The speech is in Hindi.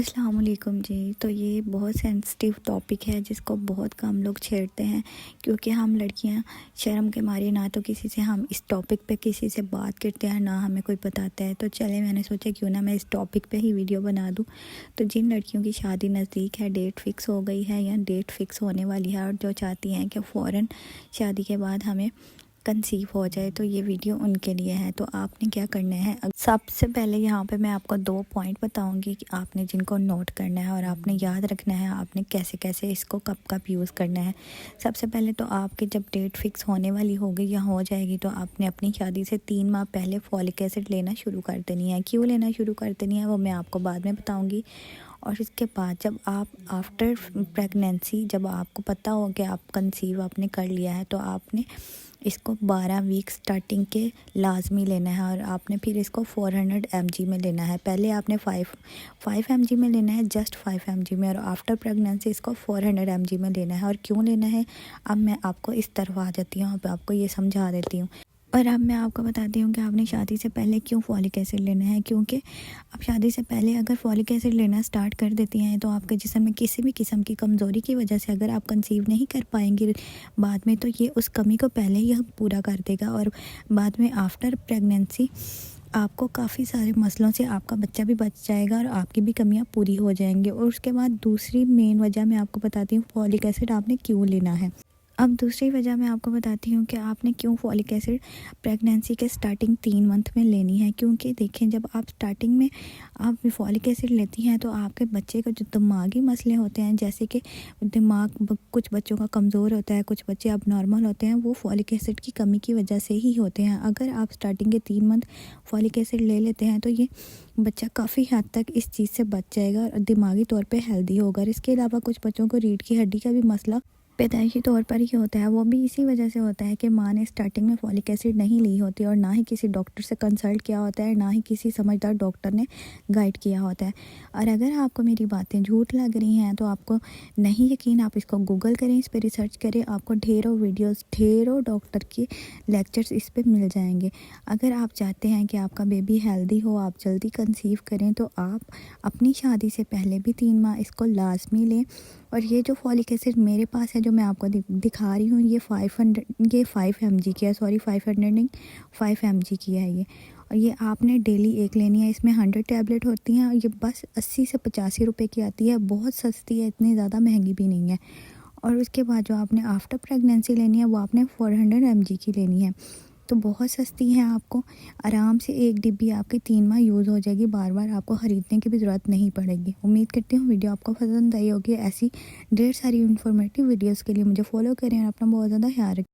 अस्सलाम वालेकुम जी। तो ये बहुत सेंसिटिव टॉपिक है जिसको बहुत कम लोग छेड़ते हैं, क्योंकि हम लड़कियां शर्म के मारे ना तो किसी से हम इस टॉपिक पे किसी से बात करते हैं, ना हमें कोई बताता है। तो चले, मैंने सोचा क्यों ना मैं इस टॉपिक पे ही वीडियो बना दूं। तो जिन लड़कियों की शादी नज़दीक है, डेट फिक्स हो गई है या डेट फिक्स होने वाली है, और जो चाहती हैं कि फ़ौरन शादी के बाद हमें कंसीव हो जाए, तो ये वीडियो उनके लिए है। तो आपने क्या करना है, सबसे पहले यहाँ पे मैं आपको 2 पॉइंट बताऊंगी कि आपने जिनको नोट करना है और आपने याद रखना है आपने कैसे कैसे इसको कब कब यूज़ करना है। सबसे पहले तो आपकी जब डेट फिक्स होने वाली होगी या हो जाएगी, तो आपने अपनी शादी से 3 माह पहले फॉलिक एसिड लेना शुरू कर देनी है। क्यों लेना शुरू कर देनी है वो मैं आपको बाद में बताऊँगी। और इसके बाद जब आप आफ्टर प्रेगनेंसी, जब आपको पता हो कि आप कंसीव आपने कर लिया है, तो आपने इसको 12 वीक स्टार्टिंग के लाजमी लेना है। और आपने फिर इसको 400 mg में लेना है। पहले आपने 5 mg में लेना है, जस्ट 5 mg में, और आफ्टर प्रेगनेंसी इसको 400 mg में लेना है। और क्यों लेना है अब मैं आपको इस तरफ आ जाती हूँ, अब आपको ये समझा देती हूँ। और अब मैं आपको बताती हूँ कि आपने शादी से पहले क्यों फॉलिक एसिड लेना है। क्योंकि आप शादी से पहले अगर फॉलिक एसिड लेना स्टार्ट कर देती हैं, तो आपके जिस्म में किसी भी किस्म की कमज़ोरी की वजह से अगर आप कंसीव नहीं कर पाएंगी बाद में, तो ये उस कमी को पहले ही पूरा कर देगा। और बाद में आफ्टर प्रेगनेंसी आपको काफ़ी सारे मसलों से आपका बच्चा भी बच जाएगा और आपकी भी कमियां पूरी हो जाएंगी। और उसके बाद दूसरी मेन वजह मैं आपको बताती हूँ फॉलिक एसिड आपने क्यों लेना है। अब दूसरी वजह मैं आपको बताती हूँ कि आपने क्यों फॉलिक एसिड प्रेगनेंसी के स्टार्टिंग 3 मंथ में लेनी है। क्योंकि देखें, जब आप स्टार्टिंग में आप फॉलिक एसिड लेती हैं, तो आपके बच्चे का जो दिमागी मसले होते हैं, जैसे कि दिमाग कुछ बच्चों का कमज़ोर होता है, कुछ बच्चे अब नॉर्मल होते हैं, वो फॉलिक एसिड की कमी की वजह से ही होते हैं। अगर आप स्टार्टिंग के 3 मंथ फॉलिक एसिड ले लेते हैं, तो ये बच्चा काफ़ी हद तक इस चीज़ से बच जाएगा और दिमागी तौर पे हेल्दी होगा। इसके अलावा कुछ बच्चों को रीढ़ की हड्डी का भी मसला पैदाइशी तौर पर ही होता है। वो भी इसी वजह से होता है कि माँ ने स्टार्टिंग में फॉलिक एसिड नहीं ली होती, और ना ही किसी डॉक्टर से कंसल्ट किया होता है, ना ही किसी समझदार डॉक्टर ने गाइड किया होता है। और अगर आपको मेरी बातें झूठ लग रही हैं, तो आपको नहीं यकीन, आप इसको गूगल करें, इस पर रिसर्च करें, आपको ढेरों वीडियोस, ढेरों डॉक्टर के लेक्चर्स इस पर मिल जाएंगे। अगर आप चाहते हैं कि आपका बेबी हेल्दी हो, आप जल्दी कंसीव करें, तो आप अपनी शादी से पहले भी 3 माह इसको लाजमी लें। और ये जो फॉलिक एसिड मेरे पास है, जो मैं आपको दिखा रही हूँ, ये 5 mg की है। सॉरी, 500 नहीं, 5 mg की है ये। और ये आपने डेली एक लेनी है। इसमें 100 टैबलेट होती हैं, और ये बस 80 से 85 रुपए की आती है। बहुत सस्ती है, इतनी ज़्यादा महंगी भी नहीं है। और उसके बाद जो आपने आफ्टर प्रेगनेंसी लेनी है, वो आपने 400 mg की लेनी है। तो बहुत सस्ती है, आपको आराम से एक डिब्बी आपकी 3 माह यूज़ हो जाएगी, बार बार आपको ख़रीदने की भी ज़रूरत नहीं पड़ेगी। उम्मीद करती हूँ वीडियो आपको पसंद आई होगी। ऐसी ढेर सारी इन्फॉर्मेटिव वीडियोस के लिए मुझे फॉलो करें और अपना बहुत ज़्यादा ख्याल रखें।